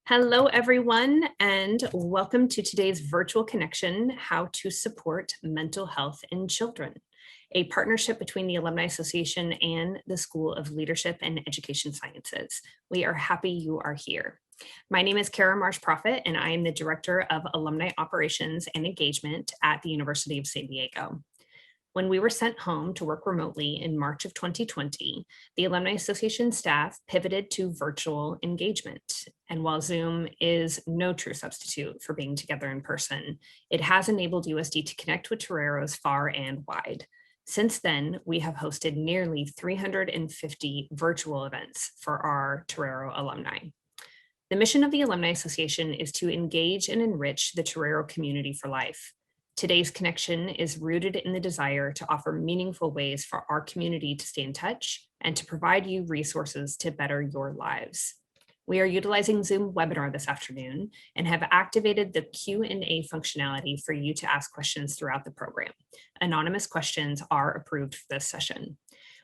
Hello, everyone, and welcome to today's virtual connection, How to Support Mental Health in Children, a partnership between the Alumni Association and the School of Leadership and Education Sciences. We are happy you are here. My name is Kara Marsh-Prophet, and I am the Director of Alumni Operations and Engagement at the University of San Diego. When we were sent home to work remotely in March of 2020, the Alumni Association staff pivoted to virtual engagement. And while Zoom is no true substitute for being together in person, it has enabled USD to connect with Toreros far and wide. Since then, we have hosted nearly 350 virtual events for our Torero alumni. The mission of the Alumni Association is to engage and enrich the Torero community for life. Today's connection is rooted in the desire to offer meaningful ways for our community to stay in touch and to provide you resources to better your lives. We are utilizing Zoom webinar this afternoon and have activated the Q&A functionality for you to ask questions throughout the program. Anonymous questions are approved for this session.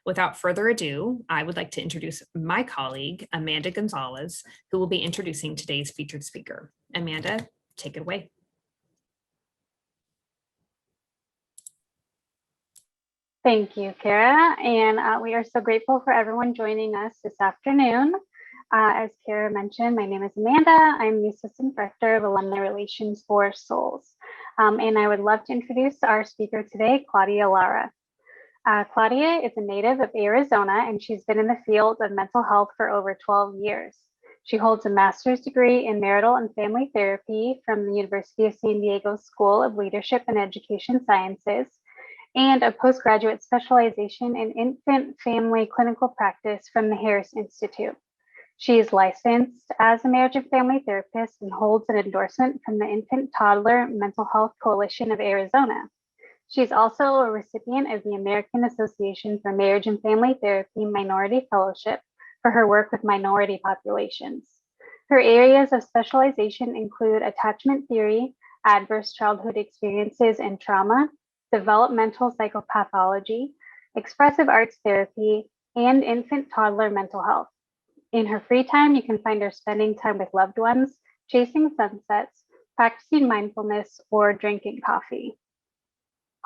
Without further ado, I would like to introduce my colleague, Amanda Gonzalez, who will be introducing today's featured speaker. Amanda, take it away. Thank you, Kara, and we are so grateful for everyone joining us this afternoon. As Kara mentioned, my name is Amanda. I'm the Assistant Director of Alumni Relations for SOLS, and I would love to introduce our speaker today, Claudia Lara. Claudia is a native of Arizona, and she's been in the field of mental health for over 12 years. She holds a master's degree in marital and family therapy from the University of San Diego School of Leadership and Education Sciences, and a postgraduate specialization in infant family clinical practice from the Harris Institute. She is licensed as a marriage and family therapist and holds an endorsement from the Infant Toddler Mental Health Coalition of Arizona. She is also a recipient of the American Association for Marriage and Family Therapy Minority Fellowship for her work with minority populations. Her areas of specialization include attachment theory, adverse childhood experiences and trauma, developmental psychopathology, expressive arts therapy, and infant toddler mental health. In her free time, you can find her spending time with loved ones, chasing sunsets, practicing mindfulness, or drinking coffee.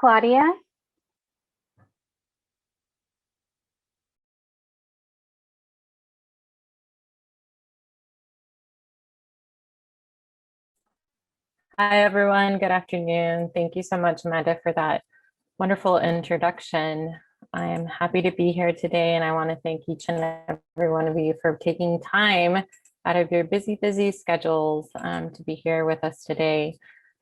Claudia? Hi, everyone. Good afternoon. Thank you so much, Amanda, for that wonderful introduction. I am happy to be here today, and I want to thank each and every one of you for taking time out of your busy schedules to be here with us today.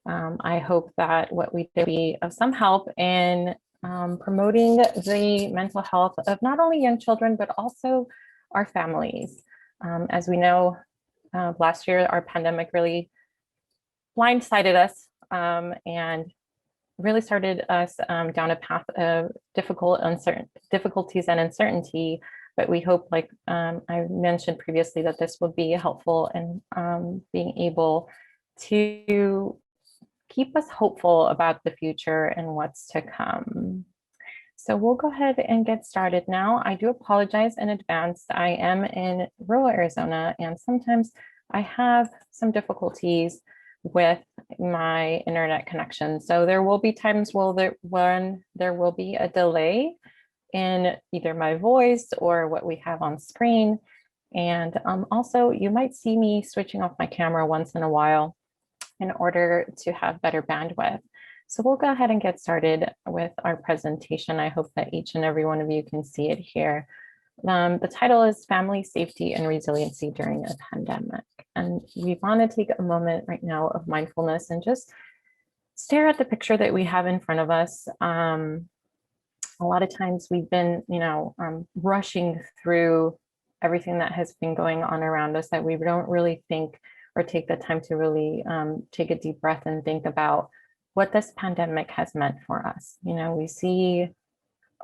I hope that what we did be of some help in promoting the mental health of not only young children, but also our families. As we know, last year, our pandemic really blindsided us and really started us down a path of difficulties and uncertainty. But we hope, like I mentioned previously, that this will be helpful in being able to keep us hopeful about the future and what's to come. So we'll go ahead and get started now. I do apologize in advance. I am in rural Arizona, and sometimes I have some difficulties with my internet connection. So there will be times when there will be a delay in either my voice or what we have on screen. And also you might see me switching off my camera once in a while in order to have better bandwidth. So we'll go ahead and get started with our presentation. I hope that each and every one of you can see it here. The title is Family Safety and Resiliency During a Pandemic. And we want to take a moment right now of mindfulness and just stare at the picture that we have in front of us. A lot of times we've been, rushing through everything that has been going on around us that we don't really think or take the time to really take a deep breath and think about what this pandemic has meant for us. We see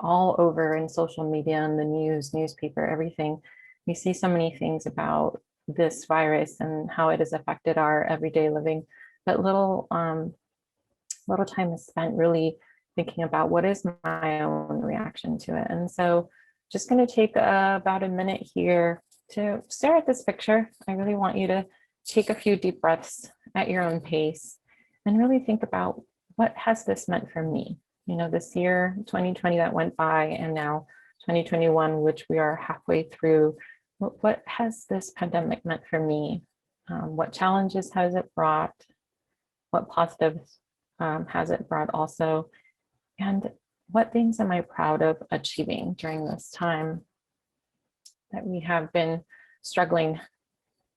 all over in social media and the news, newspaper, everything. We see so many things about this virus and how it has affected our everyday living, but little time is spent really thinking about what is my own reaction to it. And so just going to take about a minute here to stare at this picture. I really want you to take a few deep breaths at your own pace and really think about, what has this meant for me? You know, this year, 2020 that went by, and now 2021, which we are halfway through. What has this pandemic meant for me? What challenges has it brought? What positives has it brought also? And what things am I proud of achieving during this time that we have been struggling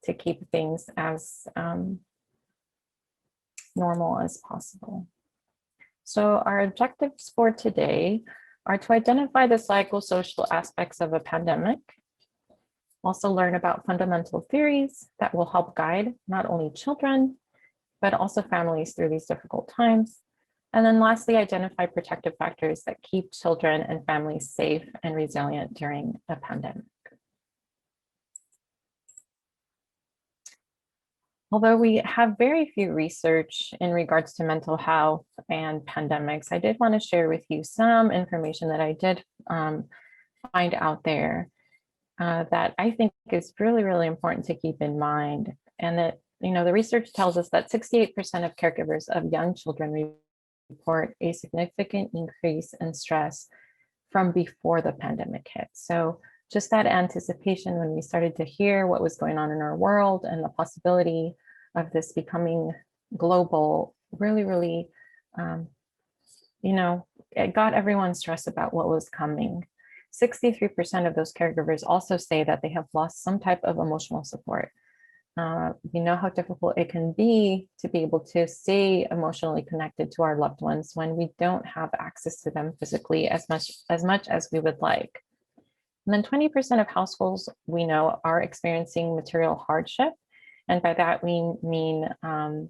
to keep things as normal as possible? So our objectives for today are to identify the psychosocial aspects of a pandemic, also learn about fundamental theories that will help guide not only children, but also families through these difficult times. And then lastly, identify protective factors that keep children and families safe and resilient during a pandemic. Although we have very few research in regards to mental health and pandemics, I did want to share with you some information that I did find out there that I think is really, really important to keep in mind. And that, you know, the research tells us that 68% of caregivers of young children report a significant increase in stress from before the pandemic hit. So just that anticipation when we started to hear what was going on in our world and the possibility of this becoming global really, really, you know, it got everyone stressed about what was coming. 63% of those caregivers also say that they have lost some type of emotional support. We know how difficult it can be to be able to stay emotionally connected to our loved ones when we don't have access to them physically as much as we would like. And then 20% of households we know are experiencing material hardship. And by that, we mean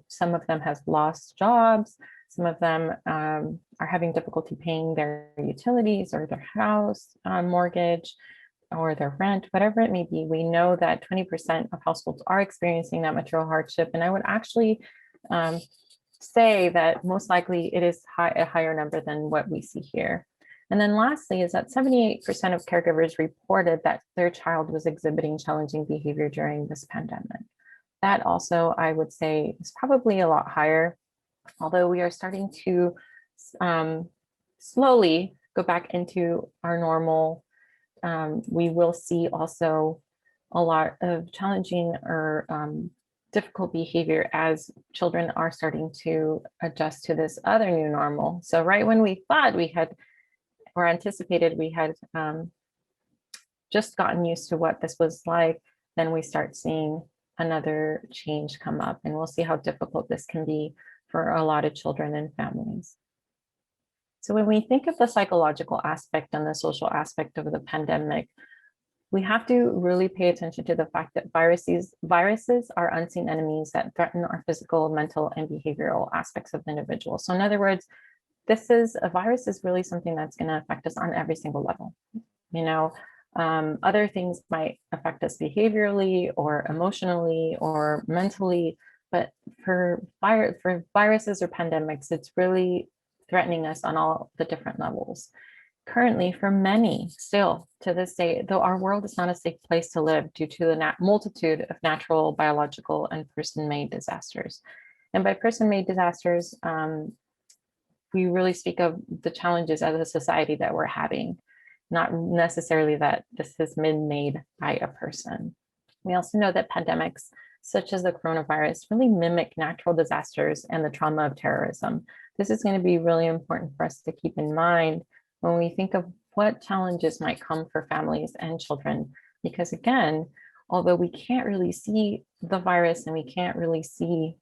some of them have lost jobs, some of them are having difficulty paying their utilities or their house mortgage or their rent, whatever it may be. We know that 20% of households are experiencing that material hardship. And I would actually say that most likely it is a higher number than what we see here. And then lastly is that 78% of caregivers reported that their child was exhibiting challenging behavior during this pandemic. That also, I would say, is probably a lot higher, although we are starting to slowly go back into our normal. We will see also a lot of challenging or difficult behavior as children are starting to adjust to this other new normal. So right when we thought we had or anticipated we had just gotten used to what this was like, then we start seeing another change come up, and we'll see how difficult this can be for a lot of children and families. So when we think of the psychological aspect and the social aspect of the pandemic, we have to really pay attention to the fact that viruses are unseen enemies that threaten our physical, mental, and behavioral aspects of the individual. So in other words, a virus is really something that's going to affect us on every single level. You know, other things might affect us behaviorally or emotionally or mentally, but for viruses or pandemics, it's really threatening us on all the different levels. Currently, for many, still to this day, though our world is not a safe place to live due to the multitude of natural, biological, and person-made disasters. And by person-made disasters, we really speak of the challenges as a society that we're having, not necessarily that this has been made by a person. We also know that pandemics, such as the coronavirus, really mimic natural disasters and the trauma of terrorism. This is going to be really important for us to keep in mind when we think of what challenges might come for families and children. Because again, although we can't really see the virus and we can't really see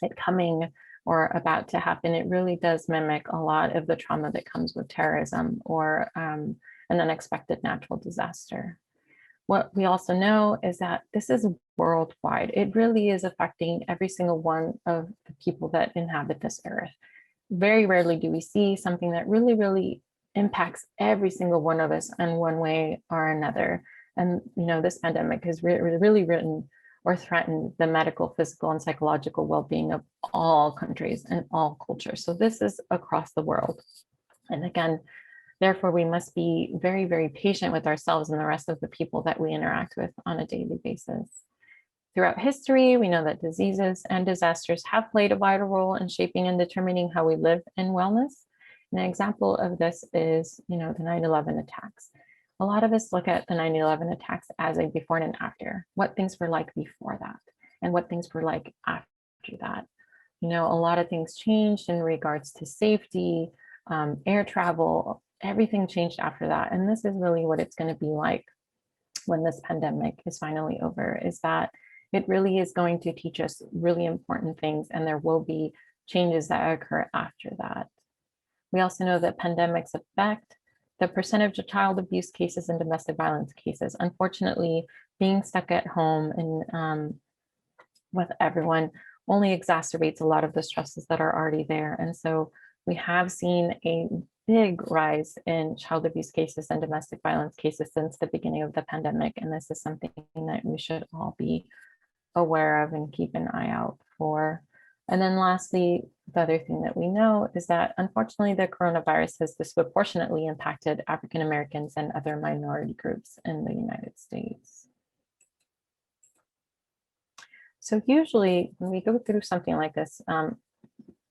it coming or about to happen, it really does mimic a lot of the trauma that comes with terrorism or an unexpected natural disaster. What we also know is that this is worldwide. It really is affecting every single one of the people that inhabit this earth. Very rarely do we see something that really, really impacts every single one of us in one way or another. And you know, this pandemic has really written or threaten the medical, physical, and psychological well-being of all countries and all cultures. So this is across the world. And again, therefore, we must be very, very patient with ourselves and the rest of the people that we interact with on a daily basis. Throughout history, we know that diseases and disasters have played a vital role in shaping and determining how we live in wellness. An example of this is, the 9/11 attacks. A lot of us look at the 9/11 attacks as a before and an after, what things were like before that and what things were like after that. A lot of things changed in regards to safety, air travel, everything changed after that. And this is really what it's going to be like when this pandemic is finally over, is that it really is going to teach us really important things, and there will be changes that occur after that. We also know that pandemics affect the percentage of child abuse cases and domestic violence cases. Unfortunately, being stuck at home and with everyone only exacerbates a lot of the stresses that are already there. And so we have seen a big rise in child abuse cases and domestic violence cases since the beginning of the pandemic. And this is something that we should all be aware of and keep an eye out for. And then lastly, the other thing that we know is that unfortunately the coronavirus has disproportionately impacted African Americans and other minority groups in the United States. So usually when we go through something like this,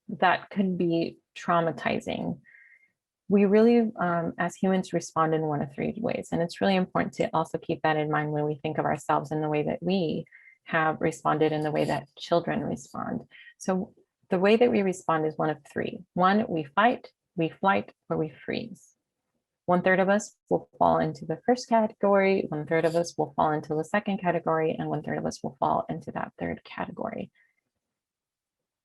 that could be traumatizing. We really, as humans, respond in one of three ways. And it's really important to also keep that in mind when we think of ourselves in the way that we have responded and the way that children respond. So the way that we respond is one of three. One, we fight, we flight, or we freeze. 1/3 of us will fall into the first category, 1/3 of us will fall into the second category, and 1/3 of us will fall into that third category.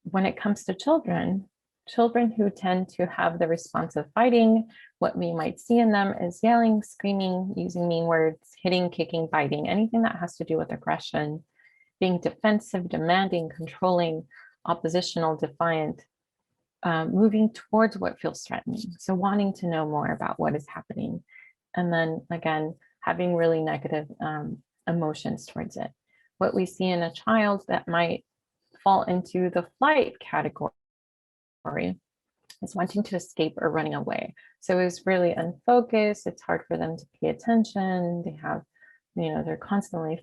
When it comes to children who tend to have the response of fighting, what we might see in them is yelling, screaming, using mean words, hitting, kicking, biting, anything that has to do with aggression, being defensive, demanding, controlling, oppositional, defiant, moving towards what feels threatening. So wanting to know more about what is happening. And then again, having really negative emotions towards it. What we see in a child that might fall into the flight category is wanting to escape or running away. So it's really unfocused. It's hard for them to pay attention. They have, they're constantly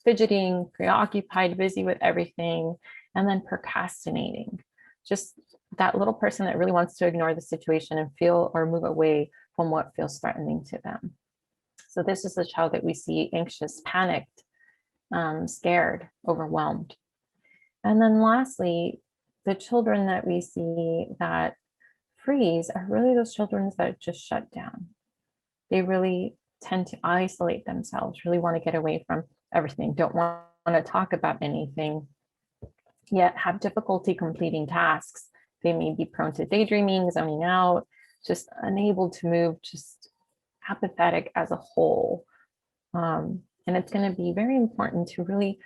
fidgeting, preoccupied, busy with everything, and then procrastinating. Just that little person that really wants to ignore the situation and feel or move away from what feels threatening to them. So this is the child that we see anxious, panicked, scared, overwhelmed. And then lastly, the children that we see that freeze are really those children that just shut down. They really tend to isolate themselves, really want to get away from everything, don't want to talk about anything, yet have difficulty completing tasks. They may be prone to daydreaming, zoning out, just unable to move, just apathetic as a whole. And it's going to be very important to really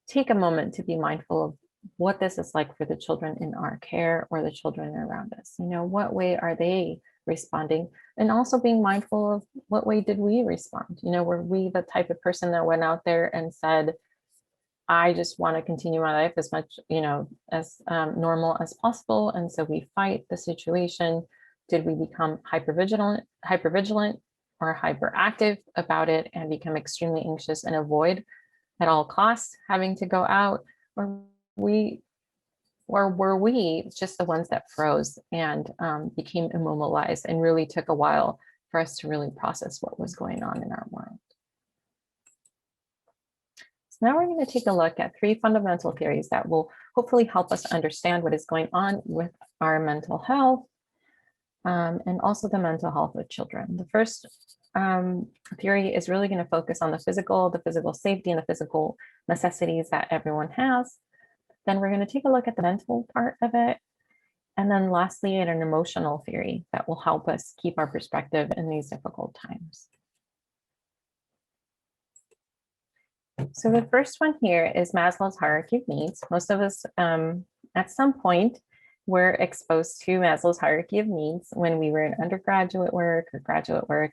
take a moment to be mindful of what this is like for the children in our care or the children around us. What way are they responding? And also being mindful of what way did we respond? Were we the type of person that went out there and said, I just want to continue my life as much, as normal as possible. And so we fight the situation. Did we become hypervigilant or hyperactive about it and become extremely anxious and avoid at all costs having to go out? Or were we just the ones that froze and became immobilized and really took a while for us to really process what was going on in our world? Now we're going to take a look at three fundamental theories that will hopefully help us understand what is going on with our mental health and also the mental health of children. The first theory is really going to focus on the physical safety and the physical necessities that everyone has. Then we're going to take a look at the mental part of it. And then lastly, at an emotional theory that will help us keep our perspective in these difficult times. So the first one here is Maslow's hierarchy of needs. Most of us at some point were exposed to Maslow's hierarchy of needs when we were in undergraduate work or graduate work.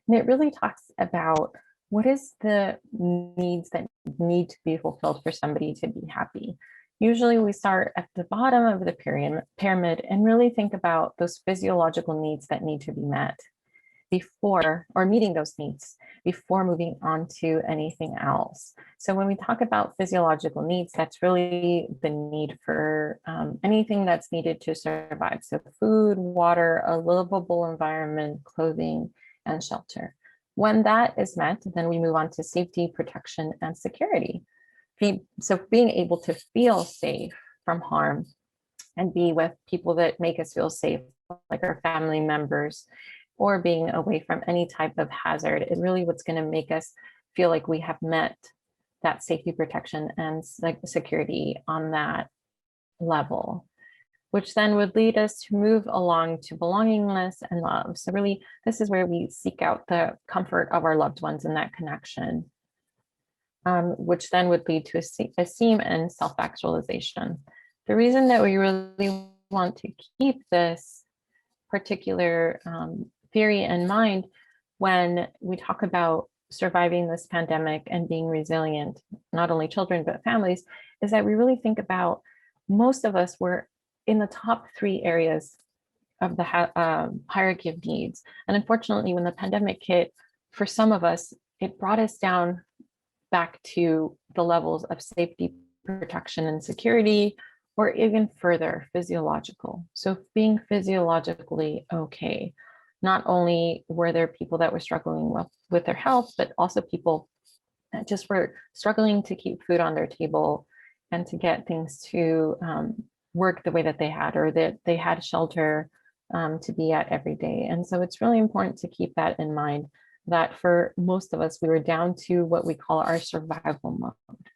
And it really talks about what is the needs that need to be fulfilled for somebody to be happy. Usually we start at the bottom of the pyramid and really think about those physiological needs that need to be met. before, or meeting those needs before moving on to anything else. So when we talk about physiological needs, that's really the need for anything that's needed to survive. So food, water, a livable environment, clothing, and shelter. When that is met, then we move on to safety, protection, and security. So being able to feel safe from harm and be with people that make us feel safe, like our family members, or being away from any type of hazard is really what's going to make us feel like we have met that safety, protection, and security on that level, which then would lead us to move along to belongingness and love. So really, this is where we seek out the comfort of our loved ones in that connection, which then would lead to esteem and self-actualization. The reason that we really want to keep this particular theory in mind when we talk about surviving this pandemic and being resilient, not only children, but families, is that we really think about most of us were in the top 3 areas of the hierarchy of needs. And unfortunately, when the pandemic hit, for some of us, it brought us down back to the levels of safety, protection, and security, or even further, physiological. So being physiologically okay. Not only were there people that were struggling with their health, but also people that just were struggling to keep food on their table and to get things to work the way that they had, or that they had shelter to be at every day. And so it's really important to keep that in mind, that for most of us, we were down to what we call our survival mode.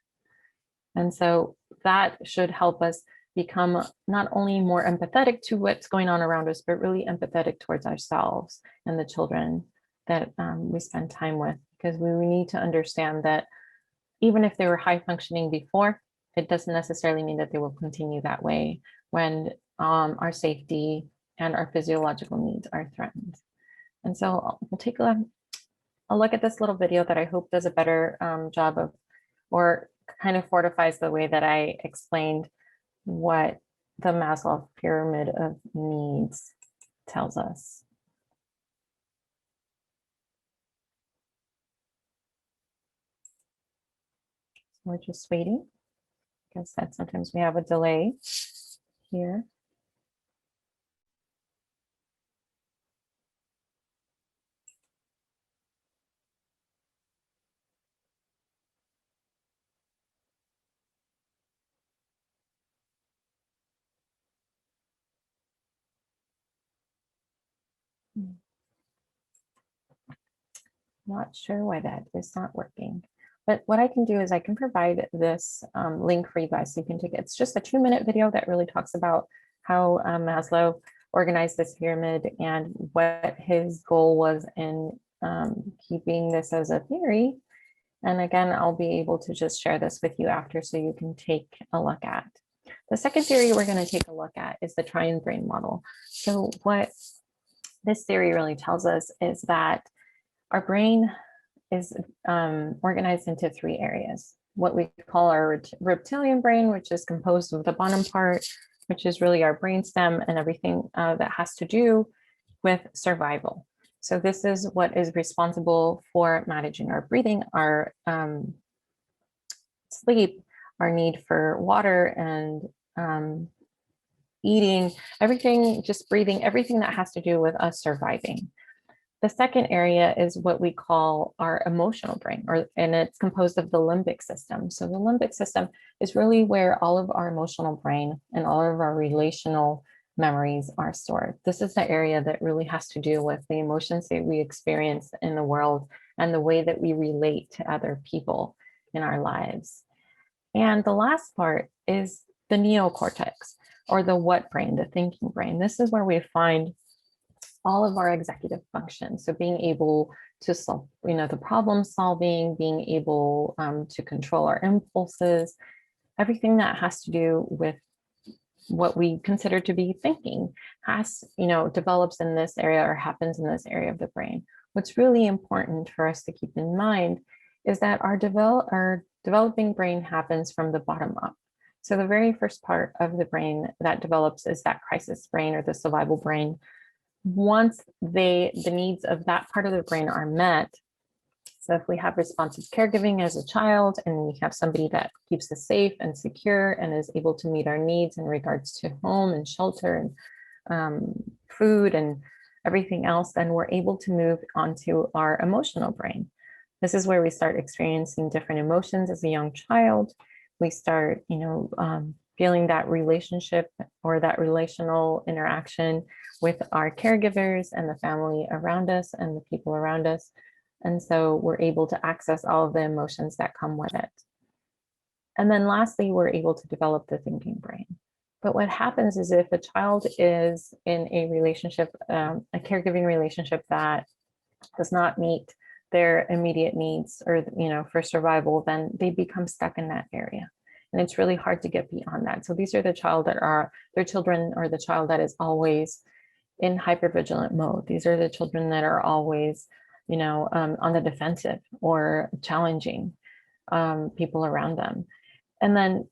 And so that should help us become not only more empathetic to what's going on around us, but really empathetic towards ourselves and the children that we spend time with, because we need to understand that even if they were high functioning before, it doesn't necessarily mean that they will continue that way when our safety and our physiological needs are threatened. And so we'll take a look at this little video that I hope does a better job of, or kind of fortifies the way that I explained what the Maslow pyramid of needs tells us. So we're just waiting, because that sometimes we have a delay here. Not sure why that is not working. But what I can do is I can provide this link for you guys so you can take it. It's just a 2-minute video that really talks about how Maslow organized this pyramid and what his goal was in keeping this as a theory. And again, I'll be able to just share this with you after so you can take a look at. The second theory we're going to take a look at is the triune brain model. So what this theory really tells us is that our brain is organized into 3 areas. What we call our reptilian brain, which is composed of the bottom part, which is really our brainstem and everything that has to do with survival. So this is what is responsible for managing our breathing, our sleep, our need for water and eating, everything, just breathing, everything that has to do with us surviving. The second area is what we call our emotional brain, and it's composed of the limbic system. So the limbic system is really where all of our emotional brain and all of our relational memories are stored. This is the area that really has to do with the emotions that we experience in the world and the way that we relate to other people in our lives. And the last part is the neocortex, or the what brain, the thinking brain. This is where we find all of our executive functions. So being able to solve, the problem solving, being able to control our impulses, everything that has to do with what we consider to be thinking develops in this area or happens in this area of the brain. What's really important for us to keep in mind is that our developing brain happens from the bottom up. So the very first part of the brain that develops is that crisis brain, or the survival brain, once the needs of that part of the brain are met, so if we have responsive caregiving as a child and we have somebody that keeps us safe and secure and is able to meet our needs in regards to home and shelter and food and everything else, then we're able to move onto our emotional brain. This is where we start experiencing different emotions as a young child. We start, feeling that relationship or that relational interaction with our caregivers and the family around us and the people around us. And so we're able to access all of the emotions that come with it. And then lastly, we're able to develop the thinking brain. But what happens is if a child is in a relationship, a caregiving relationship that does not meet their immediate needs or, for survival, then they become stuck in that area. And it's really hard to get beyond that. So these are the children or the child that is always in hypervigilant mode. These are the children that are always, on the defensive or challenging people around them. And then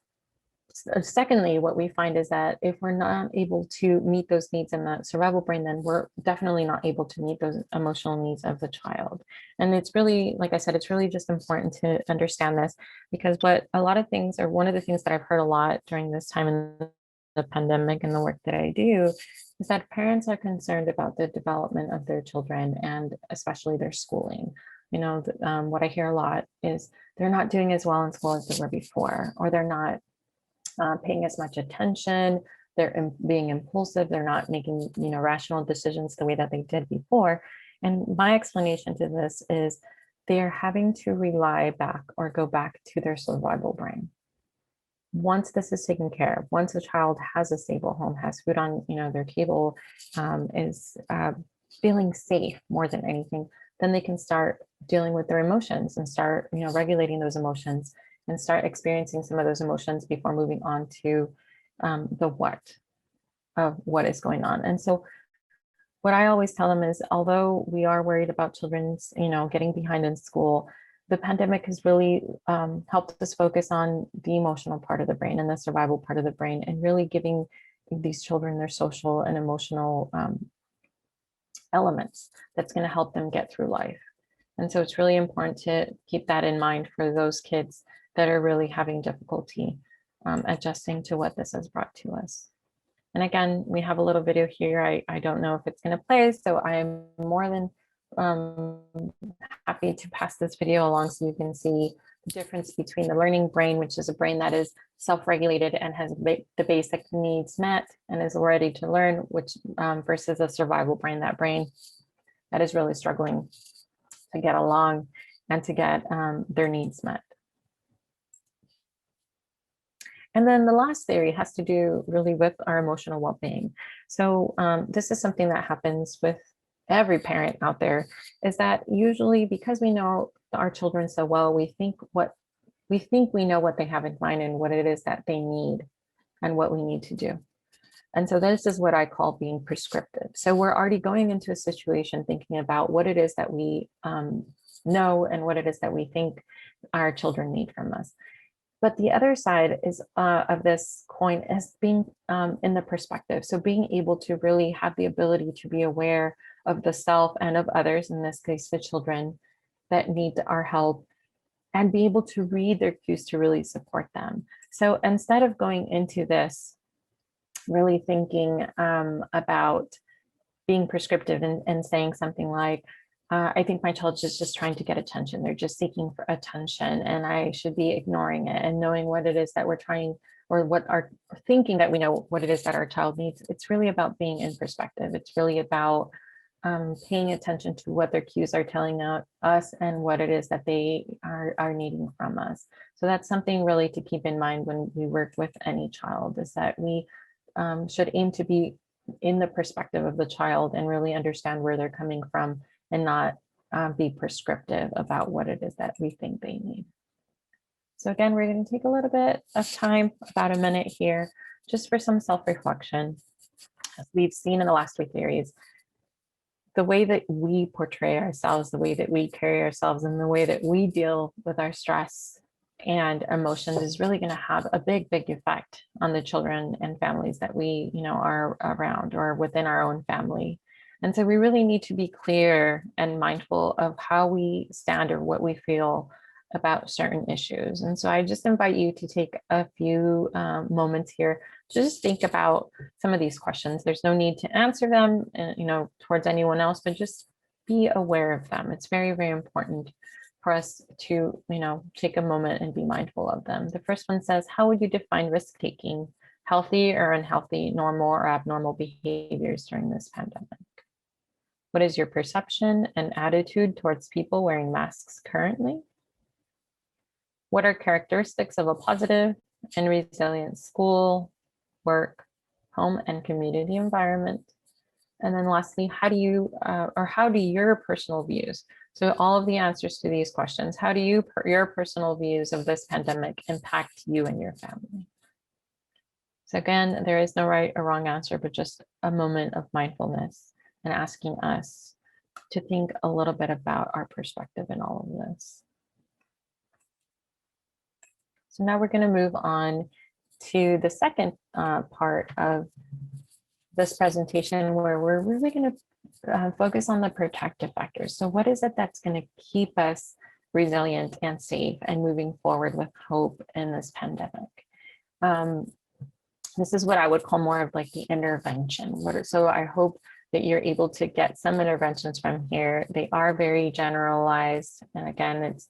secondly, what we find is that if we're not able to meet those needs in the survival brain, then we're definitely not able to meet those emotional needs of the child. And it's really, like I said, it's really just important to understand this, because one of the things that I've heard a lot during this time in the pandemic and the work that I do is that parents are concerned about the development of their children and especially their schooling. What I hear a lot is they're not doing as well in school as they were before, or they're not paying as much attention, they're being impulsive, they're not making rational decisions the way that they did before. And my explanation to this is they're having to rely back or go back to their survival brain. Once this is taken care of, once a child has a stable home, has food on their table, is feeling safe more than anything, then they can start dealing with their emotions and start regulating those emotions and start experiencing some of those emotions before moving on to the what of what is going on. And so what I always tell them is, although we are worried about children's, getting behind in school, the pandemic has really helped us focus on the emotional part of the brain and the survival part of the brain, and really giving these children their social and emotional elements that's going to help them get through life. And so it's really important to keep that in mind for those kids that are really having difficulty adjusting to what this has brought to us. And again, we have a little video here. I don't know if it's going to play, so I am more than happy to pass this video along so you can see the difference between the learning brain, which is a brain that is self-regulated and has the basic needs met and is ready to learn, which versus a survival brain, that brain that is really struggling to get along and to get their needs met. And then the last theory has to do really with our emotional well-being. So this is something that happens with every parent out there, is that usually because we know our children so well, we think we know what they have in mind and what it is that they need and what we need to do. And so this is what I call being prescriptive. So we're already going into a situation thinking about what it is that we know and what it is that we think our children need from us. But the other side is of this coin is being in the perspective. So being able to really have the ability to be aware of the self and of others, in this case, the children that need our help, and be able to read their cues to really support them. So instead of going into this really thinking about being prescriptive and saying something like, I think my child is just trying to get attention. They're just seeking for attention and I should be ignoring it, and knowing what it is that we're trying, or what our thinking that we know what it is that our child needs. It's really about being in perspective. It's really about paying attention to what their cues are telling us and what it is that they are needing from us. So that's something really to keep in mind when we work with any child, is that we should aim to be in the perspective of the child and really understand where they're coming from, and not be prescriptive about what it is that we think they need. So again, we're going to take a little bit of time, about a minute here, just for some self-reflection. As we've seen in the last two theories, the way that we portray ourselves, the way that we carry ourselves, and the way that we deal with our stress and emotions is really going to have a big effect on the children and families that we are around or within our own family. And so we really need to be clear and mindful of how we stand or what we feel about certain issues. And so I just invite you to take a few moments here to just think about some of these questions. There's no need to answer them, towards anyone else, but just be aware of them. It's very, very important for us to, take a moment and be mindful of them. The first one says, how would you define risk-taking, healthy or unhealthy, normal or abnormal behaviors during this pandemic? What is your perception and attitude towards people wearing masks currently? What are characteristics of a positive and resilient school, work, home, and community environment? And then lastly, how do your personal views? So all of the answers to these questions, how do your personal views of this pandemic impact you and your family? So again, there is no right or wrong answer, but just a moment of mindfulness and asking us to think a little bit about our perspective in all of this. So now we're going to move on to the second part of this presentation, where we're really going to focus on the protective factors. So what is it that's going to keep us resilient and safe and moving forward with hope in this pandemic? This is what I would call more of like the intervention. So I hope that you're able to get some interventions from here. They are very generalized. And again, it's,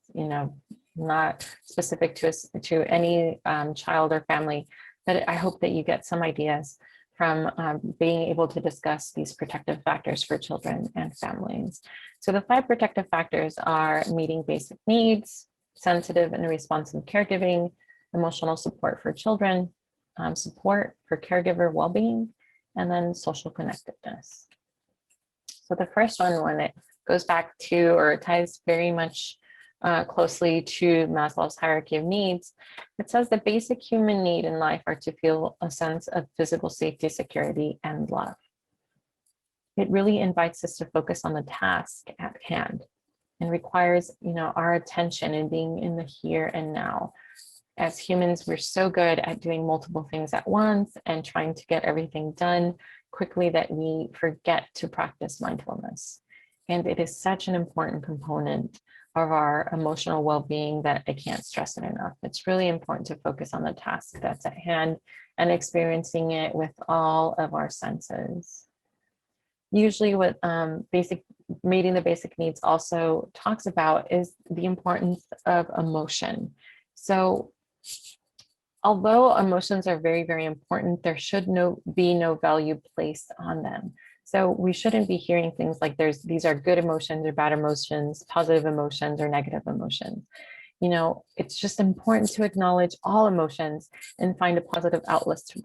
not specific to any child or family, but I hope that you get some ideas from being able to discuss these protective factors for children and families. So the 5 protective factors are meeting basic needs, sensitive and responsive caregiving, emotional support for children, support for caregiver well-being, and then social connectedness. So the first one, when it goes back to, or it ties very much closely to Maslow's hierarchy of needs, it says the basic human need in life are to feel a sense of physical safety, security, and love. It really invites us to focus on the task at hand and requires, our attention and being in the here and now. As humans, we're so good at doing multiple things at once and trying to get everything done quickly that we forget to practice mindfulness. And it is such an important component of our emotional well-being that I can't stress it enough. It's really important to focus on the task that's at hand and experiencing it with all of our senses. Usually what meeting the basic needs also talks about is the importance of emotion. So although emotions are very, very important, there should be no value placed on them. So we shouldn't be hearing things like these are good emotions or bad emotions, positive emotions or negative emotions. It's just important to acknowledge all emotions and find a positive outlet to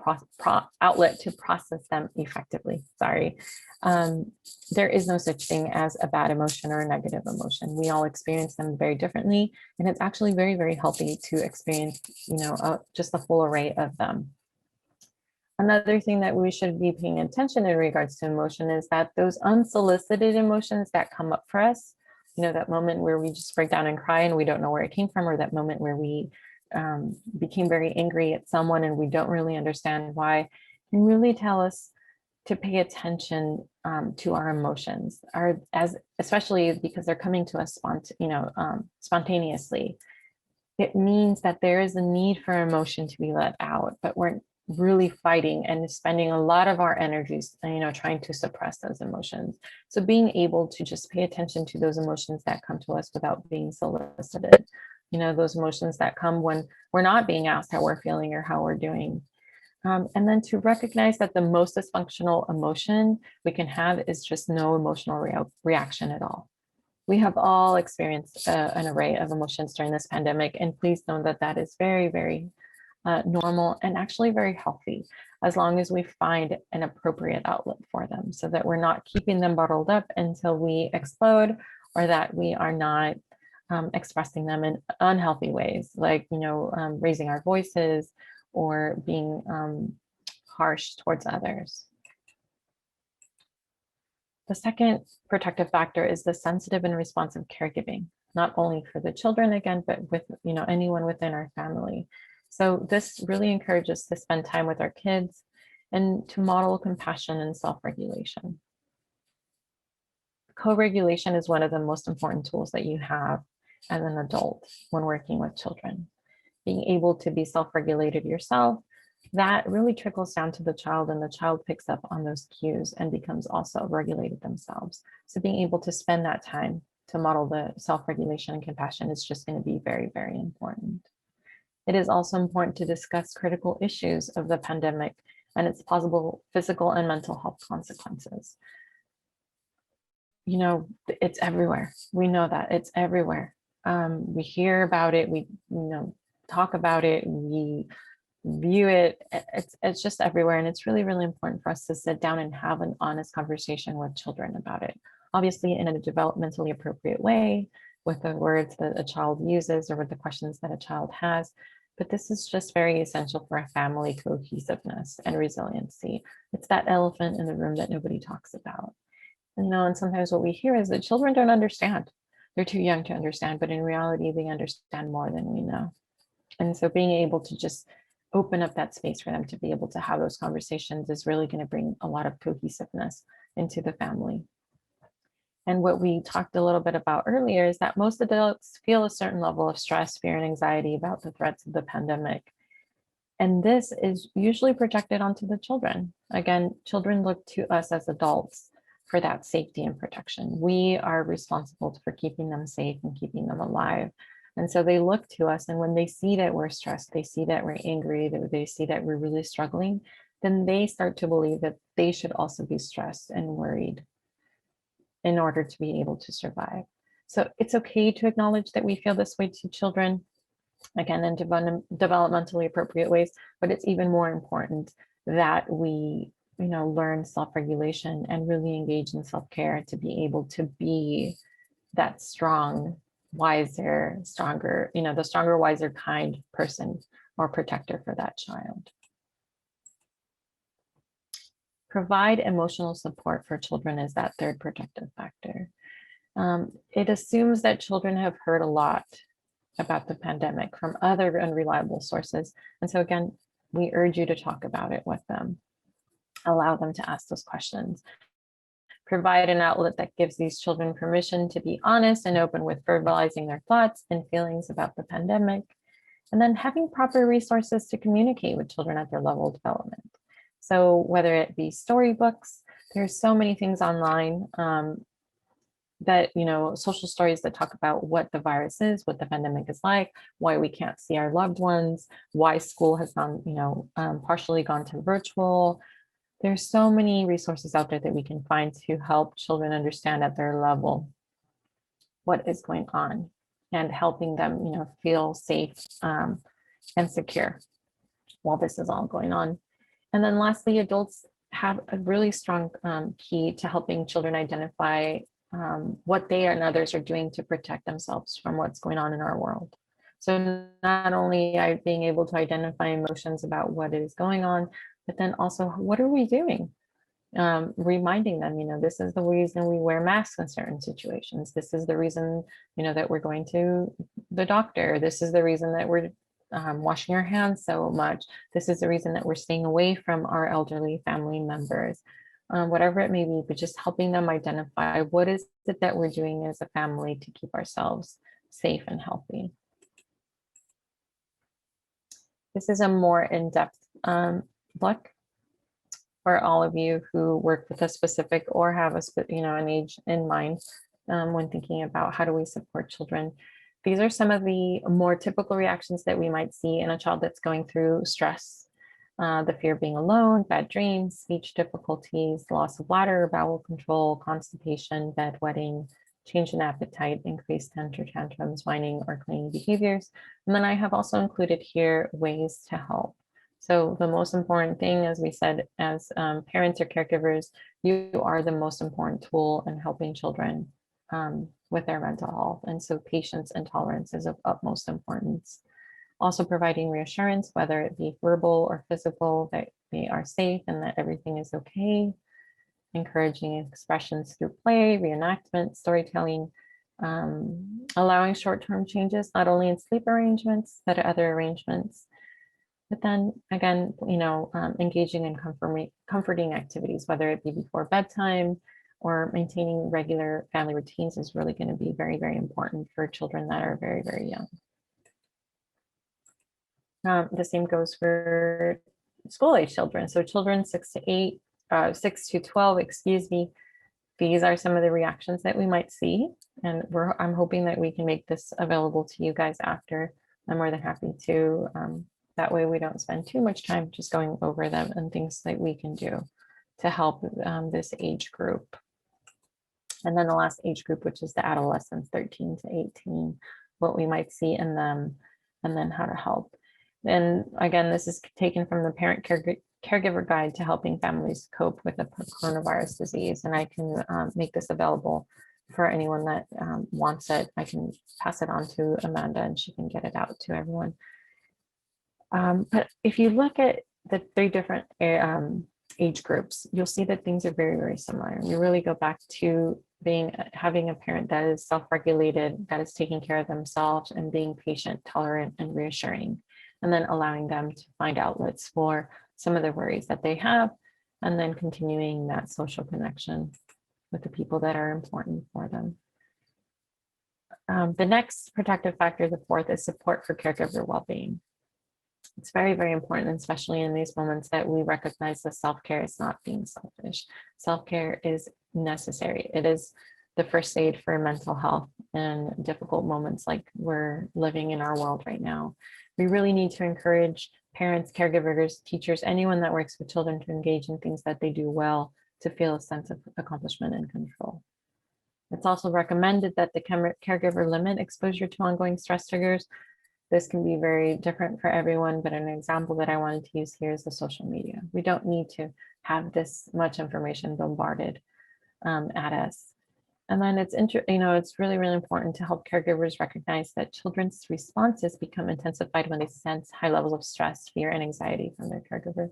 process them effectively. There is no such thing as a bad emotion or a negative emotion. We all experience them very differently, and it's actually very, very healthy to experience, just the full array of them. Another thing that we should be paying attention in regards to emotion is that those unsolicited emotions that come up for us, that moment where we just break down and cry and we don't know where it came from, or that moment where we became very angry at someone and we don't really understand why, can really tell us to pay attention to our emotions, especially because they're coming to us spontaneously. It means that there is a need for emotion to be let out, but we're really fighting and spending a lot of our energies, trying to suppress those emotions. So being able to just pay attention to those emotions that come to us without being solicited, those emotions that come when we're not being asked how we're feeling or how we're doing. And then to recognize that the most dysfunctional emotion we can have is just no emotional reaction at all. We have all experienced an array of emotions during this pandemic, and please know that that is very, very normal and actually very healthy, as long as we find an appropriate outlet for them, so that we're not keeping them bottled up until we explode, or that we are not expressing them in unhealthy ways, like raising our voices or being harsh towards others. The second protective factor is the sensitive and responsive caregiving, not only for the children again, but with anyone within our family. So this really encourages us to spend time with our kids and to model compassion and self-regulation. co-regulation is one of the most important tools that you have as an adult when working with children. Being able to be self-regulated yourself, that really trickles down to the child, and the child picks up on those cues and becomes also regulated themselves. So being able to spend that time to model the self-regulation and compassion is just going to be very, very important. It is also important to discuss critical issues of the pandemic and its possible physical and mental health consequences. You know, it's everywhere. We know that it's everywhere. We hear about it, we talk about it, we view it, it's just everywhere. And it's really, really important for us to sit down and have an honest conversation with children about it. Obviously in a developmentally appropriate way, with the words that a child uses or with the questions that a child has. But this is just very essential for a family cohesiveness and resiliency. It's that elephant in the room that nobody talks about. And sometimes what we hear is that children don't understand. They're too young to understand, but in reality, they understand more than we know. And so being able to just open up that space for them to be able to have those conversations is really going to bring a lot of cohesiveness into the family. And what we talked a little bit about earlier is that most adults feel a certain level of stress, fear, and anxiety about the threats of the pandemic. And this is usually projected onto the children. Again, children look to us as adults for that safety and protection. We are responsible for keeping them safe and keeping them alive. And so they look to us, and when they see that we're stressed, they see that we're angry, they see that we're really struggling, then they start to believe that they should also be stressed and worried in order to be able to survive. So it's okay to acknowledge that we feel this way to children, again, in developmentally appropriate ways, but it's even more important that we learn self-regulation and really engage in self-care to be able to be that strong, wiser, stronger, the stronger, wiser, kind person or protector for that child. Provide emotional support for children is that third protective factor. It assumes that children have heard a lot about the pandemic from other unreliable sources. And so again, we urge you to talk about it with them. Allow them to ask those questions. Provide an outlet that gives these children permission to be honest and open with verbalizing their thoughts and feelings about the pandemic. And then having proper resources to communicate with children at their level of development. So whether it be storybooks, there's so many things online that, social stories that talk about what the virus is, what the pandemic is like, why we can't see our loved ones, why school has gone, partially gone to virtual. There's so many resources out there that we can find to help children understand at their level what is going on and helping them, feel safe and secure while this is all going on. And then lastly, adults have a really strong key to helping children identify what they and others are doing to protect themselves from what's going on in our world. So not only are being able to identify emotions about what is going on, but then also what are we doing? Reminding them, this is the reason we wear masks in certain situations. This is the reason, that we're going to the doctor. This is the reason that we're washing our hands so much. This is the reason that we're staying away from our elderly family members. Whatever it may be, but just helping them identify what is it that we're doing as a family to keep ourselves safe and healthy. This is a more in-depth look for all of you who work with a specific or have an age in mind when thinking about how do we support children. These are some of the more typical reactions that we might see in a child that's going through stress. The fear of being alone, bad dreams, speech difficulties, loss of bladder, bowel control, constipation, bedwetting, change in appetite, increased temper tantrums, whining, or clinging behaviors. And then I have also included here ways to help. So the most important thing, as we said, as parents or caregivers, you are the most important tool in helping children with their mental health. And so patience and tolerance is of utmost importance. Also providing reassurance, whether it be verbal or physical, that they are safe and that everything is okay. Encouraging expressions through play, reenactment, storytelling, allowing short-term changes, not only in sleep arrangements, but other arrangements. But then again, engaging in comforting activities, whether it be before bedtime or maintaining regular family routines is really going to be very, very important for children that are very, very young. The same goes for school-age children. So children 6 to 12, excuse me, these are some of the reactions that we might see. And I'm hoping that we can make this available to you guys after. I'm more than happy to. That way we don't spend too much time just going over them and things that we can do to help this age group. And then the last age group, which is the adolescents, 13 to 18, what we might see in them, and then how to help. And again, this is taken from the Parent Caregiver Guide to Helping Families Cope with the Coronavirus Disease. And I can make this available for anyone that wants it. I can pass it on to Amanda and she can get it out to everyone. But if you look at the 3 different age groups, you'll see that things are very, very similar. You really go back to having a parent that is self-regulated, that is taking care of themselves, and being patient, tolerant, and reassuring, and then allowing them to find outlets for some of the worries that they have, and then continuing that social connection with the people that are important for them. The next protective factor, the 4th, is support for caregiver well-being. It's very, very important, especially in these moments, that we recognize that self-care is not being selfish. Self-care is necessary. It is the first aid for mental health in difficult moments like we're living in our world right now. We really need to encourage parents, caregivers, teachers, anyone that works with children to engage in things that they do well, to feel a sense of accomplishment and control. It's also recommended that the caregiver limit exposure to ongoing stress triggers. This can be very different for everyone, but an example that I wanted to use here is the social media. We don't need to have this much information bombarded at us. And then it's really, really important to help caregivers recognize that children's responses become intensified when they sense high levels of stress, fear, and anxiety from their caregiver.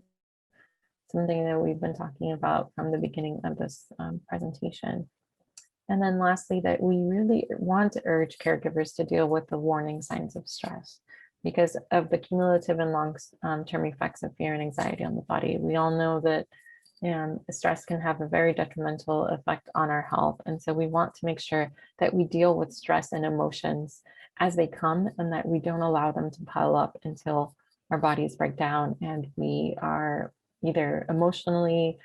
Something that we've been talking about from the beginning of this presentation. And then lastly, that we really want to urge caregivers to deal with the warning signs of stress because of the cumulative and long-term effects of fear and anxiety on the body. We all know that stress can have a very detrimental effect on our health. And so we want to make sure that we deal with stress and emotions as they come and that we don't allow them to pile up until our bodies break down and we are either emotionally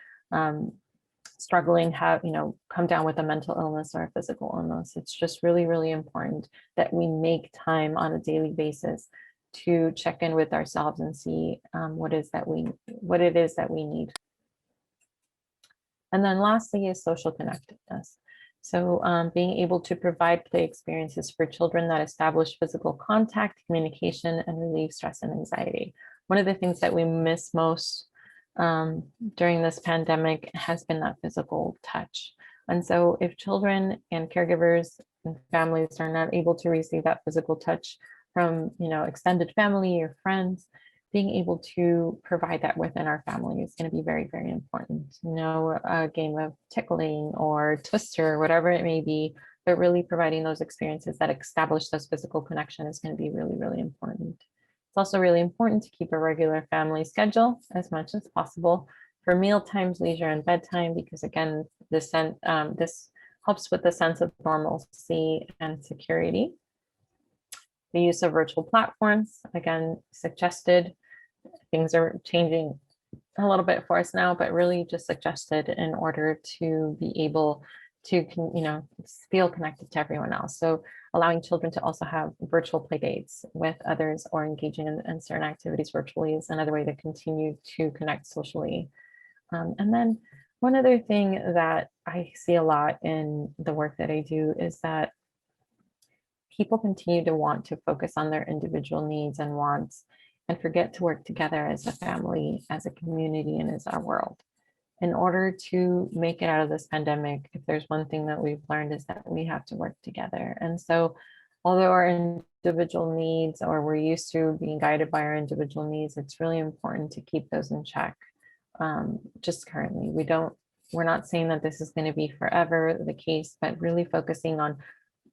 struggling, come down with a mental illness or a physical illness. It's just really, really important that we make time on a daily basis to check in with ourselves and see what it is that we need. And then lastly is social connectedness. So being able to provide play experiences for children that establish physical contact, communication, and relieve stress and anxiety. One of the things that we miss most during this pandemic has been that physical touch. And so if children and caregivers and families are not able to receive that physical touch from extended family or friends, being able to provide that within our family is going to be very, very important. A game of tickling or twister, whatever it may be, but really providing those experiences that establish those physical connections is going to be really, really important. It's also really important to keep a regular family schedule as much as possible for meal times, leisure, and bedtime, because again, this helps with the sense of normalcy and security. The use of virtual platforms, again, suggested. Things are changing a little bit for us now, but really just suggested in order to be able to, feel connected to everyone else. So allowing children to also have virtual play dates with others or engaging in certain activities virtually is another way to continue to connect socially. And then one other thing that I see a lot in the work that I do is that people continue to want to focus on their individual needs and wants and forget to work together as a family, as a community, and as our world. In order to make it out of this pandemic, if there's one thing that we've learned is that we have to work together. And so although our individual needs, or we're used to being guided by our individual needs, it's really important to keep those in check. Just currently, we're not saying that this is going to be forever the case, but really focusing on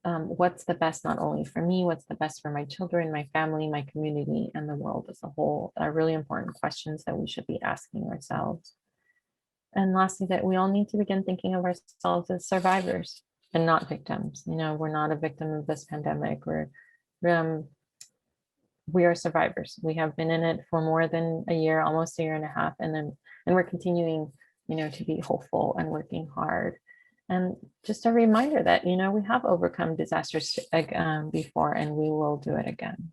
what's the best, not only for me, what's the best for my children, my family, my community, and the world as a whole, are really important questions that we should be asking ourselves. And lastly, that we all need to begin thinking of ourselves as survivors and not victims. We're not a victim of this pandemic. We are survivors. We have been in it for more than a year, almost a year and a half, and we're continuing, to be hopeful and working hard. And just a reminder that, we have overcome disasters before, and we will do it again.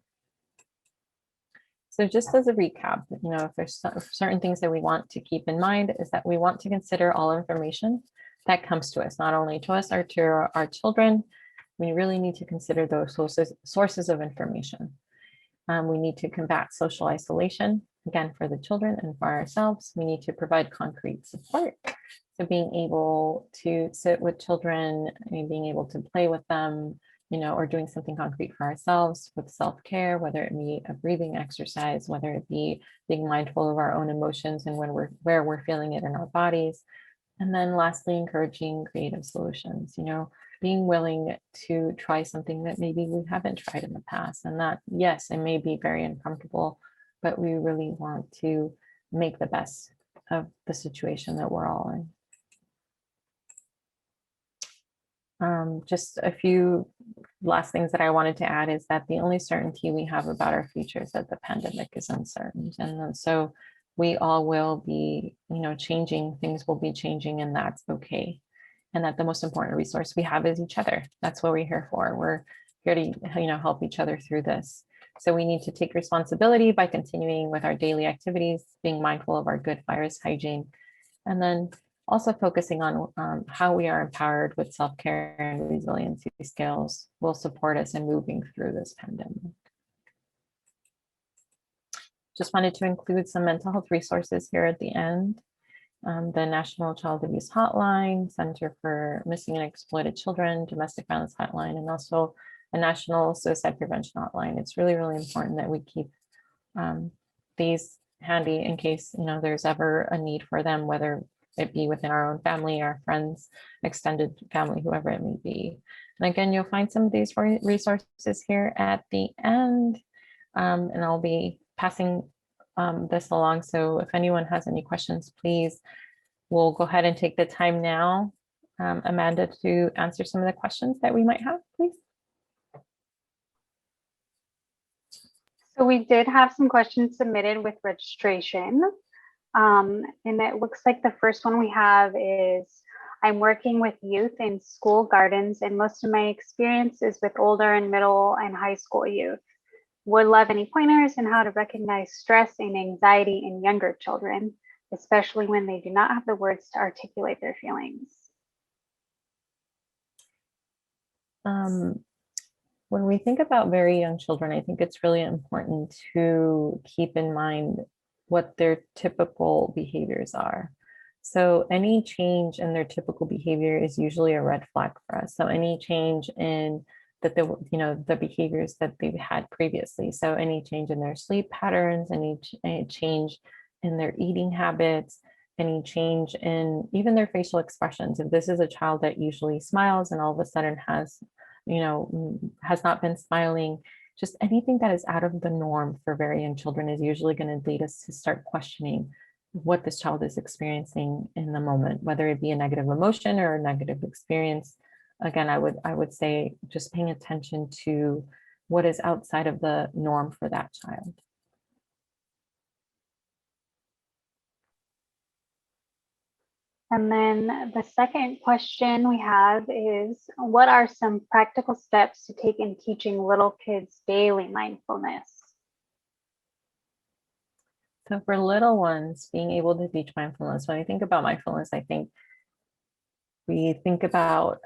So just as a recap, if there's certain things that we want to keep in mind, is that we want to consider all information that comes to us, not only to us or to our children. We really need to consider those sources of information. We need to combat social isolation, again, for the children and for ourselves. We need to provide concrete support. So being able to sit with children and being able to play with them, or doing something concrete for ourselves with self-care, whether it be a breathing exercise, whether it be being mindful of our own emotions and where we're feeling it in our bodies. And then lastly, encouraging creative solutions, being willing to try something that maybe we haven't tried in the past. And that, yes, it may be very uncomfortable, but we really want to make the best of the situation that we're all in. Just a few last things that I wanted to add is that the only certainty we have about our future is that the pandemic is uncertain. And so we all will be, changing, things will be changing, and that's okay. And that the most important resource we have is each other. That's what we're here for. We're here to, help each other through this. So we need to take responsibility by continuing with our daily activities, being mindful of our good virus hygiene, and then also focusing on how we are empowered with self-care and resiliency skills will support us in moving through this pandemic. Just wanted to include some mental health resources here at the end. The National Child Abuse Hotline, Center for Missing and Exploited Children, Domestic Violence Hotline, and also a National Suicide Prevention Hotline. It's really, really important that we keep these handy in case, there's ever a need for them, whether it be within our own family, our friends, extended family, whoever it may be. And again, you'll find some of these resources here at the end, and I'll be passing this along. So if anyone has any questions, please, we'll go ahead and take the time now, Amanda, to answer some of the questions that we might have, please. So we did have some questions submitted with registration. And it looks like the first one we have is, I'm working with youth in school gardens, and most of my experience is with older and middle and high school youth. Would love any pointers on how to recognize stress and anxiety in younger children, especially when they do not have the words to articulate their feelings. When we think about very young children, I think it's really important to keep in mind what their typical behaviors are. So any change in their typical behavior is usually a red flag for us. So any change in the behaviors that they've had previously. So any change in their sleep patterns, any change in their eating habits, any change in even their facial expressions. If this is a child that usually smiles and all of a sudden has not been smiling, just anything that is out of the norm for very young children is usually going to lead us to start questioning what this child is experiencing in the moment, whether it be a negative emotion or a negative experience. Again, I would say just paying attention to what is outside of the norm for that child. And then the second question we have is, what are some practical steps to take in teaching little kids daily mindfulness? So for little ones, being able to teach mindfulness, when I think about mindfulness, I think we think about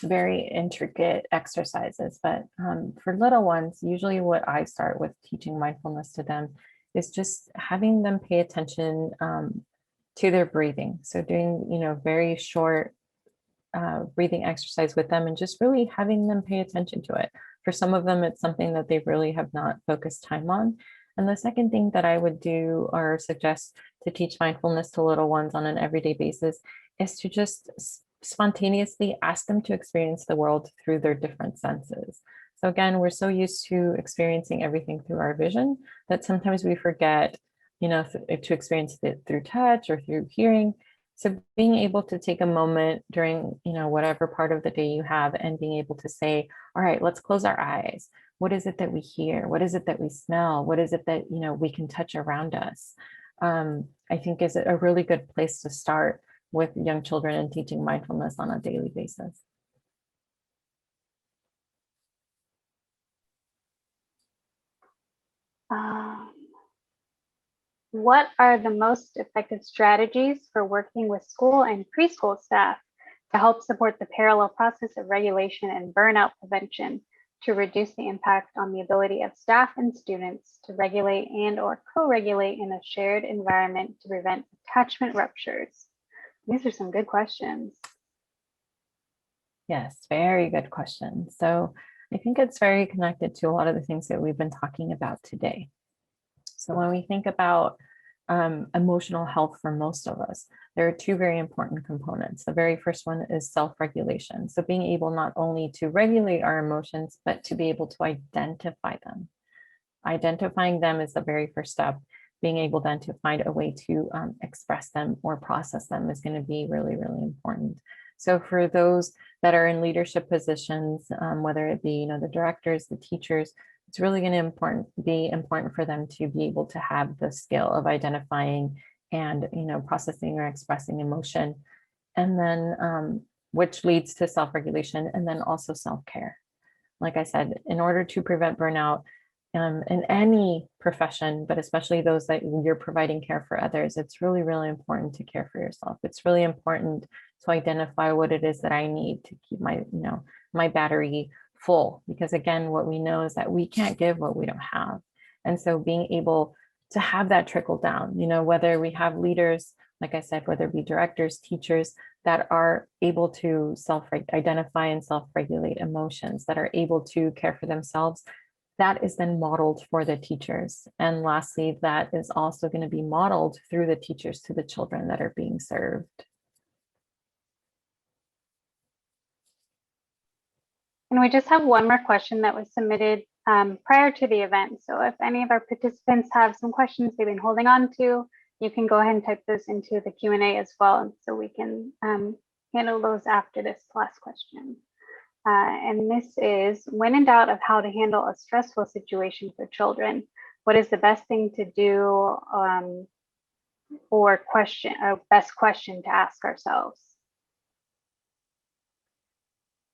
very intricate exercises, but for little ones, usually what I start with teaching mindfulness to them is just having them pay attention to their breathing. So doing, very short breathing exercise with them and just really having them pay attention to it. For some of them, it's something that they really have not focused time on. And the second thing that I would do or suggest to teach mindfulness to little ones on an everyday basis is to just spontaneously ask them to experience the world through their different senses. So again, we're so used to experiencing everything through our vision that sometimes we forget to experience it through touch or through hearing. So being able to take a moment during, whatever part of the day you have, and being able to say, all right, let's close our eyes. What is it that we hear? What is it that we smell? What is it that, we can touch around us? I think is a really good place to start with young children and teaching mindfulness on a daily basis. What are the most effective strategies for working with school and preschool staff to help support the parallel process of regulation and burnout prevention to reduce the impact on the ability of staff and students to regulate and/or co-regulate in a shared environment to prevent attachment ruptures? These are some good questions. Yes, very good question. So I think it's very connected to a lot of the things that we've been talking about today. So when we think about emotional health for most of us, there are two very important components. The very first one is self-regulation. So being able not only to regulate our emotions, but to be able to identify them. Identifying them is the very first step. Being able then to find a way to express them or process them is going to be really, really important. So for those that are in leadership positions, whether it be, the directors, the teachers, it's really going to be important for them to be able to have the skill of identifying and, processing or expressing emotion. And then, which leads to self-regulation and then also self-care. Like I said, in order to prevent burnout, in any profession, but especially those that you're providing care for others, it's really, really important to care for yourself. It's really important to identify what it is that I need to keep my battery full, because again, what we know is that we can't give what we don't have. And so being able to have that trickle down, whether we have leaders, like I said, whether it be directors, teachers that are able to self-identify and self-regulate emotions, that are able to care for themselves, that is then modeled for the teachers. And lastly, that is also going to be modeled through the teachers to the children that are being served. And we just have one more question that was submitted prior to the event. So if any of our participants have some questions they've been holding on to, you can go ahead and type those into the Q&A as well, so we can handle those after this last question. And this is, when in doubt of how to handle a stressful situation for children, what is the best thing to do, or best question to ask ourselves?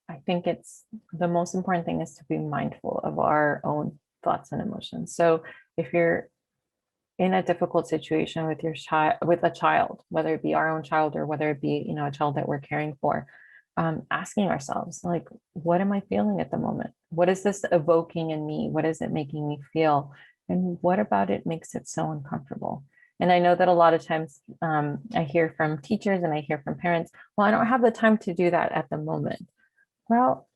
I think it's the most important thing is to be mindful of our own thoughts and emotions. So if you're in a difficult situation with a child, whether it be our own child or whether it be, a child that we're caring for, asking ourselves, like, what am I feeling at the moment? What is this evoking in me? What is it making me feel? And what about it makes it so uncomfortable? And I know that a lot of times I hear from teachers and I hear from parents, well, I don't have the time to do that at the moment. Well,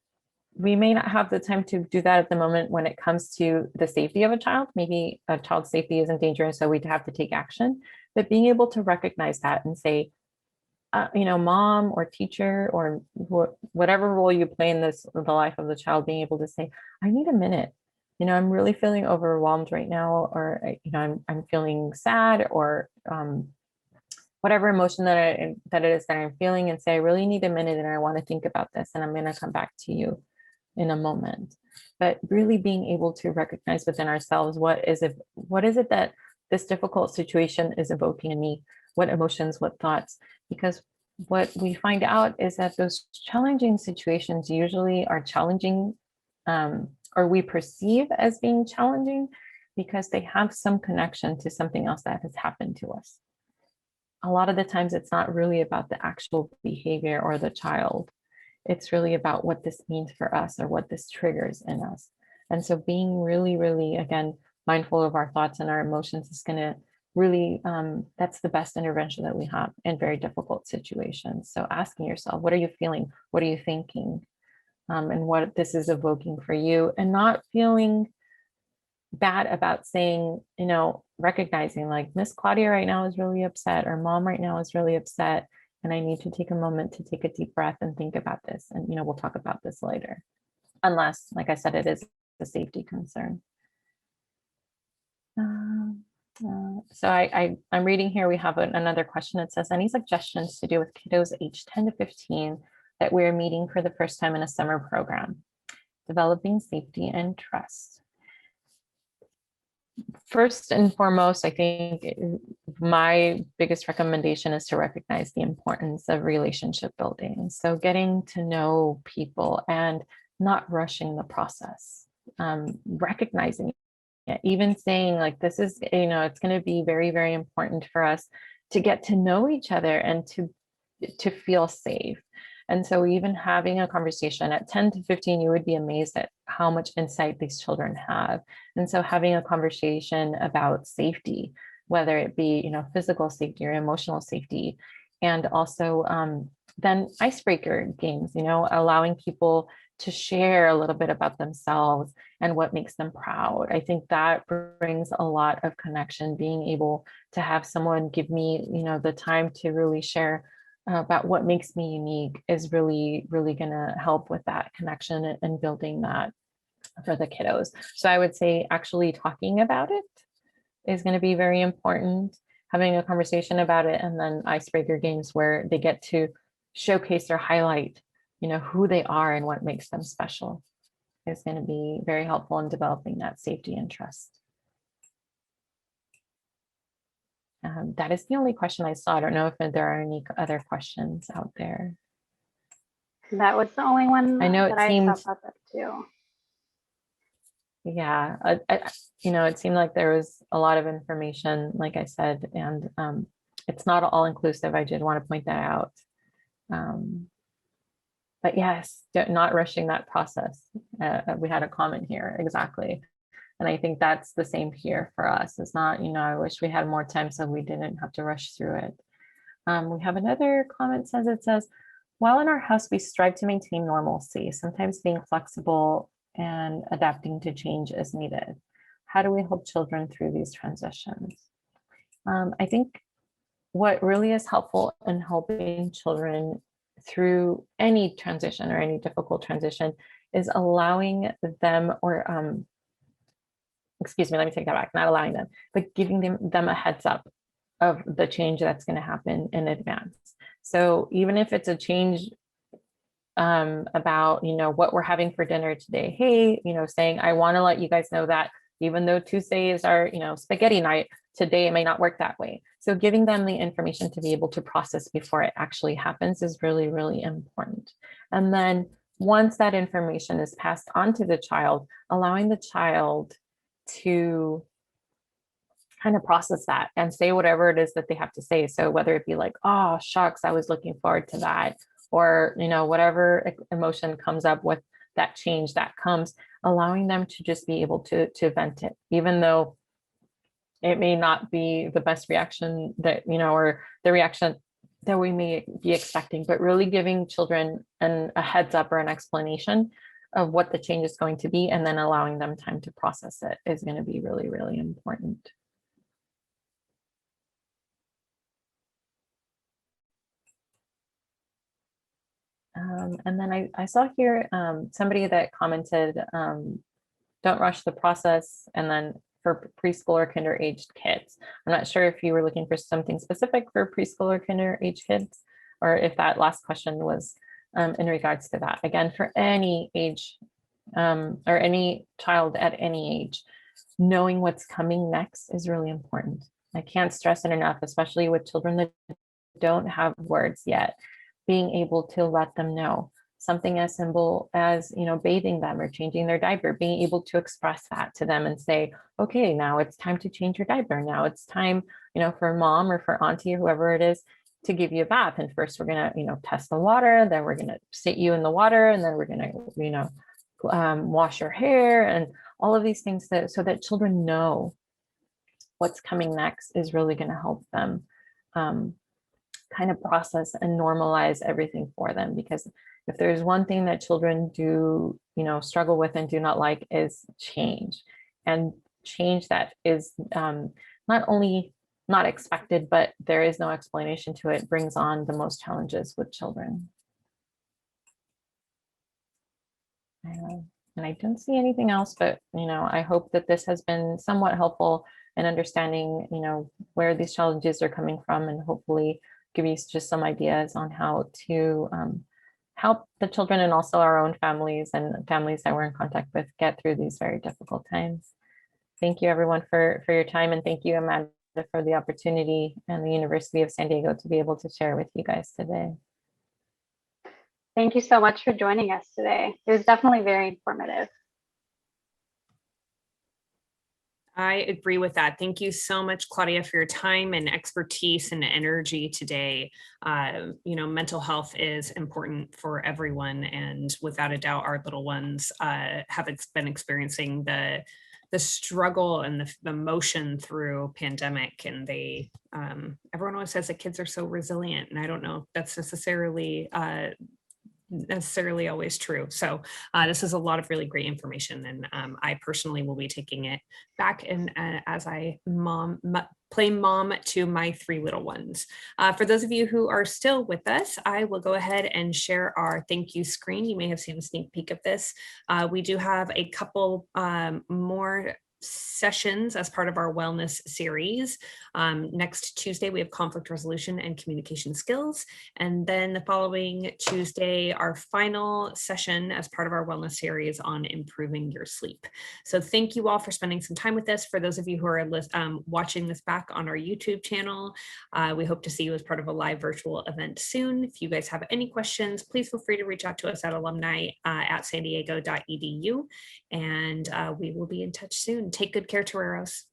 we may not have the time to do that at the moment when it comes to the safety of a child. Maybe a child's safety is in danger, and so we'd have to take action. But being able to recognize that and say, mom or teacher or whatever role you play in the life of the child, being able to say, I need a minute. I'm really feeling overwhelmed right now, or I'm feeling sad, or whatever emotion that it is that I'm feeling, and say, I really need a minute and I want to think about this, and I'm going to come back to you in a moment. But really being able to recognize within ourselves, what is it that this difficult situation is evoking in me? What emotions, what thoughts? Because what we find out is that those challenging situations usually are challenging, or we perceive as being challenging, because they have some connection to something else that has happened to us. A lot of the times it's not really about the actual behavior or the child. It's really about what this means for us or what this triggers in us. And so being really, really, again, mindful of our thoughts and our emotions is going to really, that's the best intervention that we have in very difficult situations. So asking yourself, what are you feeling? What are you thinking? And what this is evoking for you, and not feeling bad about saying, recognizing, like, Miss Claudia right now is really upset, or mom right now is really upset, and I need to take a moment to take a deep breath and think about this. And, we'll talk about this later, unless, like I said, it is a safety concern. So I'm reading here, we have another question. It says, any suggestions to do with kiddos age 10 to 15 that we're meeting for the first time in a summer program? Developing safety and trust. First and foremost, I think my biggest recommendation is to recognize the importance of relationship building. So getting to know people and not rushing the process, recognizing it, even saying like, this is, it's going to be very, very important for us to get to know each other and to feel safe. And so even having a conversation at 10 to 15, you would be amazed at how much insight these children have. And so having a conversation about safety, whether it be, physical safety or emotional safety, and also then icebreaker games, allowing people to share a little bit about themselves and what makes them proud. I think that brings a lot of connection, being able to have someone give me, the time to really share about what makes me unique is really, really going to help with that connection and building that for the kiddos. So I would say actually talking about it is going to be very important, having a conversation about it, and then icebreaker games where they get to showcase or highlight, who they are and what makes them special is going to be very helpful in developing that safety and trust. That is the only question I saw. I don't know if there are any other questions out there. That was the only one I know that it seemed, I saw pop up too. Yeah, it seemed like there was a lot of information, like I said, and it's not all inclusive. I did want to point that out. But yes, not rushing that process. We had a comment here, exactly. And I think that's the same here for us. It's not, I wish we had more time so we didn't have to rush through it. We have another comment it says, while in our house, we strive to maintain normalcy, sometimes being flexible and adapting to change as needed. How do we help children through these transitions? I think what really is helpful in helping children through any transition or any difficult transition is allowing them, or excuse me, let me take that back, not allowing them, but giving them a heads up of the change that's going to happen in advance. So even if it's a change about, what we're having for dinner today, hey, saying, I want to let you guys know that even though Tuesdays are, spaghetti night, today it may not work that way. So giving them the information to be able to process before it actually happens is really, really important. And then once that information is passed on to the child, allowing the child to kind of process that and say whatever it is that they have to say. So whether it be like, oh, shucks, I was looking forward to that, or, whatever emotion comes up with that change that comes, allowing them to just be able to vent it, even though it may not be the best reaction that, or the reaction that we may be expecting, but really giving children a heads up or an explanation of what the change is going to be, and then allowing them time to process it is going to be really, really important. And then I saw here somebody that commented, don't rush the process, and then for preschool or kinder aged kids. I'm not sure if you were looking for something specific for preschool or kinder aged kids, or if that last question was in regards to that. Again, for any age or any child at any age, knowing what's coming next is really important. I can't stress it enough, especially with children that don't have words yet, being able to let them know something as simple as, bathing them or changing their diaper, being able to express that to them and say, okay, now it's time to change your diaper. Now it's time, for mom or for auntie or whoever it is to give you a bath. And first we're going to, test the water, then we're going to sit you in the water, and then we're going to, wash your hair, and all of these things so that children know what's coming next is really going to help them kind of process and normalize everything for them. Because if there's one thing that children do, struggle with and do not like, is change, and change that is not only not expected, but there is no explanation to it, brings on the most challenges with children. And I don't see anything else, but I hope that this has been somewhat helpful and understanding, where these challenges are coming from, and hopefully give you just some ideas on how to help the children and also our own families and families that we're in contact with get through these very difficult times. Thank you everyone for your time, and thank you, Amanda, for the opportunity and the University of San Diego to be able to share with you guys today. Thank you so much for joining us today. It was definitely very informative. I agree with that. Thank you so much, Claudia, for your time and expertise and energy today. Mental health is important for everyone, and without a doubt, our little ones have been experiencing the struggle and the emotion through pandemic, and everyone always says that kids are so resilient, and I don't know if that's necessarily always true. So this is a lot of really great information, and I personally will be taking it back and as I play mom to my 3 little ones. For those of you who are still with us, I will go ahead and share our thank you screen. You may have seen a sneak peek of this. We do have a couple more sessions as part of our wellness series. Next Tuesday, we have conflict resolution and communication skills. And then the following Tuesday, our final session as part of our wellness series on improving your sleep. So thank you all for spending some time with us. For those of you who are watching this back on our YouTube channel, we hope to see you as part of a live virtual event soon. If you guys have any questions, please feel free to reach out to us at alumni at sandiego.edu, and we will be in touch soon. Take good care, Toreros.